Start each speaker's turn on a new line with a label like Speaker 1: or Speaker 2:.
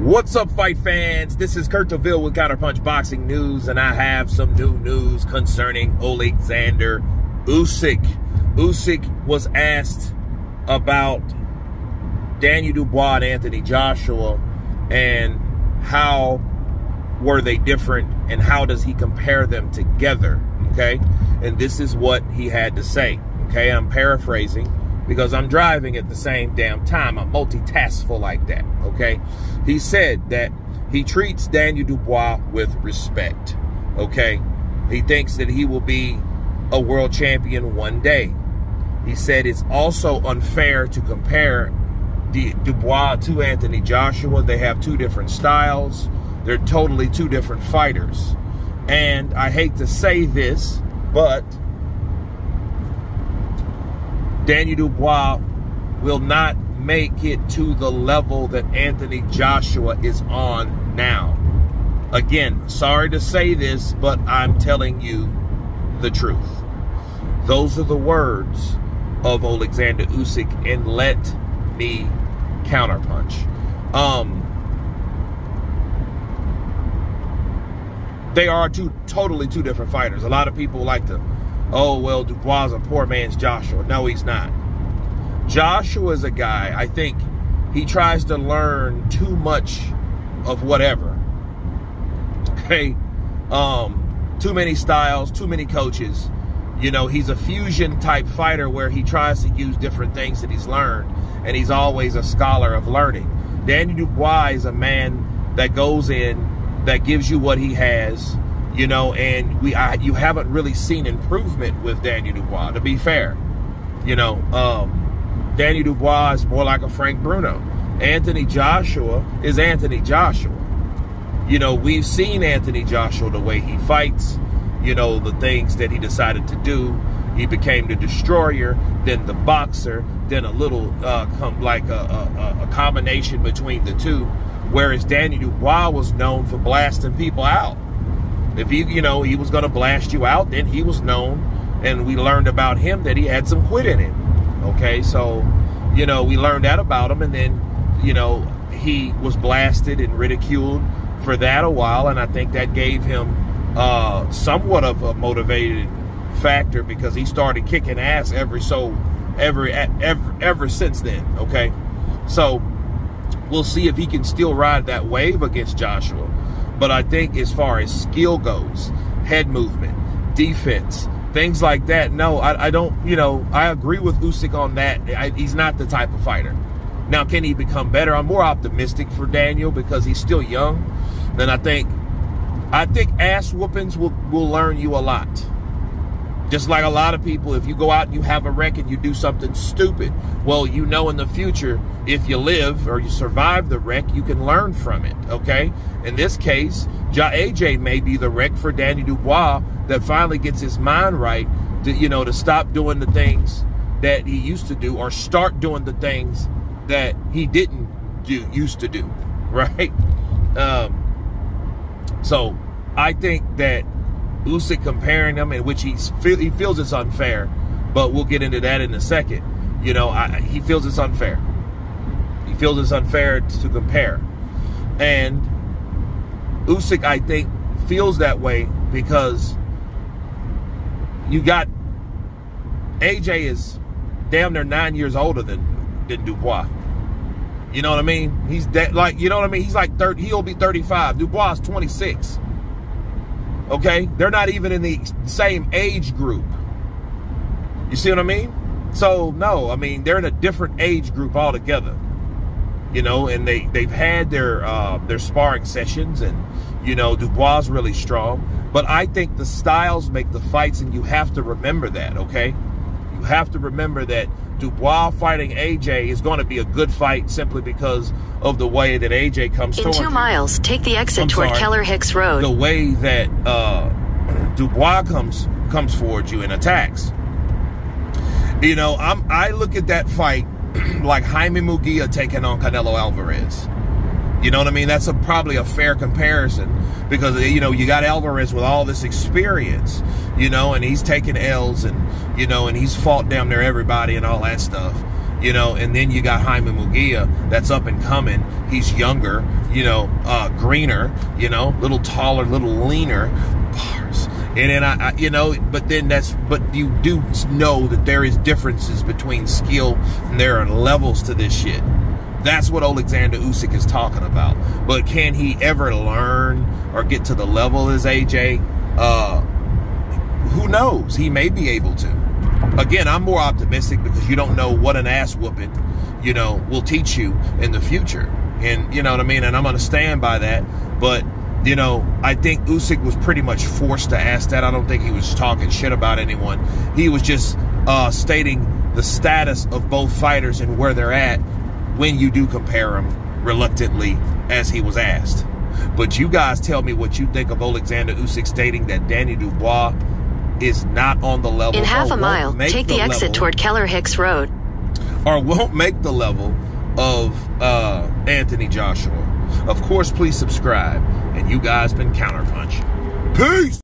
Speaker 1: What's up, fight fans? This is Kurt DeVille with Counterpunch Boxing News, and I have some new news concerning Oleksandr Usyk. Usyk was asked about Daniel Dubois and Anthony Joshua and how were they different and how does he compare them together, okay? And this is what he had to say, okay? I'm paraphrasing because I'm driving at the same damn time. I'm multitaskful like that, okay? He said that he treats Daniel Dubois with respect, okay? He thinks that he will be a world champion one day. He said it's also unfair to compare Dubois to Anthony Joshua. They have two different styles. They're totally two different fighters. And I hate to say this, but Daniel Dubois will not make it to the level that Anthony Joshua is on now. Again, sorry to say this, but I'm telling you the truth. Those are the words of Oleksandr Usyk, and let me counterpunch. They are totally two different fighters. A lot of people like to, oh, well, Dubois is a poor man's Joshua. No, he's not. Joshua is a guy, I think he tries to learn too much of whatever. Okay? Too many styles, too many coaches. You know, he's a fusion type fighter where he tries to use different things that he's learned, and he's always a scholar of learning. Daniel Dubois is a man that goes in, that gives you what he has, you know, and you haven't really seen improvement with Daniel Dubois, to be fair. You know, Daniel Dubois is more like a Frank Bruno. Anthony Joshua is Anthony Joshua. You know, we've seen Anthony Joshua, the way he fights, you know, the things that he decided to do. He became the destroyer, then the boxer, then a little like a combination between the two. Whereas Daniel Dubois was known for blasting people out. If he, you know, he was going to blast you out, then he was known, and we learned about him that he had some quit in him. Okay, so, you know, we learned that about him, and then, you know, he was blasted and ridiculed for that a while, and I think that gave him somewhat of a motivated factor, because he started kicking ass ever since then. Okay, so we'll see if he can still ride that wave against Joshua. But I think as far as skill goes, head movement, defense, things like that, no, I don't, you know, I agree with Usyk on that. He's not the type of fighter. Now, can he become better? I'm more optimistic for Daniel because he's still young. Then I think ass whoopings will learn you a lot. Just like a lot of people, if you go out and you have a wreck and you do something stupid, well, you know in the future, if you live or you survive the wreck, you can learn from it, okay? In this case, AJ may be the wreck for Daniel Dubois that finally gets his mind right to, you know, to stop doing the things that he used to do or start doing the things that he didn't used to do, right? So I think that Usyk comparing them, in which he feels it's unfair, but we'll get into that in a second. You know, he feels it's unfair. He feels it's unfair to compare. And Usyk, I think, feels that way because you got AJ is damn near 9 years older than Dubois. You know what I mean? He's like, you know what I mean? He's like 30. He'll be 35. Dubois is 26. Okay, they're not even in the same age group. You see what I mean? So no, I mean, they're in a different age group altogether. You know, and they've had their sparring sessions, and you know, Dubois is really strong. But I think the styles make the fights, and you have to remember that. Okay, you have to remember that Dubois fighting AJ is going to be a good fight simply because of the way that AJ comes towards you.
Speaker 2: In 2 miles, take the exit toward Keller Hicks Road.
Speaker 1: The way that Dubois comes towards you and attacks. You know, I look at that fight like Jaime Munguia taking on Canelo Alvarez. You know what I mean? That's probably a fair comparison because, you know, you got Alvarez with all this experience, you know, and he's taking L's and, you know, and he's fought damn near everybody and all that stuff. you know, and then you got Jaime Munguia that's up and coming. He's younger, you know, greener, you know, little taller, little leaner. Bars. And then I you know, but you do know that there is differences between skill, and there are levels to this shit. That's what Oleksandr Usyk is talking about. But can he ever learn or get to the level as AJ? Who knows? He may be able to. Again, I'm more optimistic because you don't know what an ass whooping, you know, will teach you in the future. And you know what I mean? And I'm going to stand by that. But, you know, I think Usyk was pretty much forced to ask that. I don't think he was talking shit about anyone. He was just stating the status of both fighters and where they're at when you do compare them reluctantly as he was asked. But you guys tell me what you think of Oleksandr Usyk stating that Danny Dubois is not on the level.
Speaker 2: In half a mile, take the exit toward Keller Hicks Road.
Speaker 1: Or won't make the level of Anthony Joshua. Of course, please subscribe. And you guys been Counterpunch. Peace!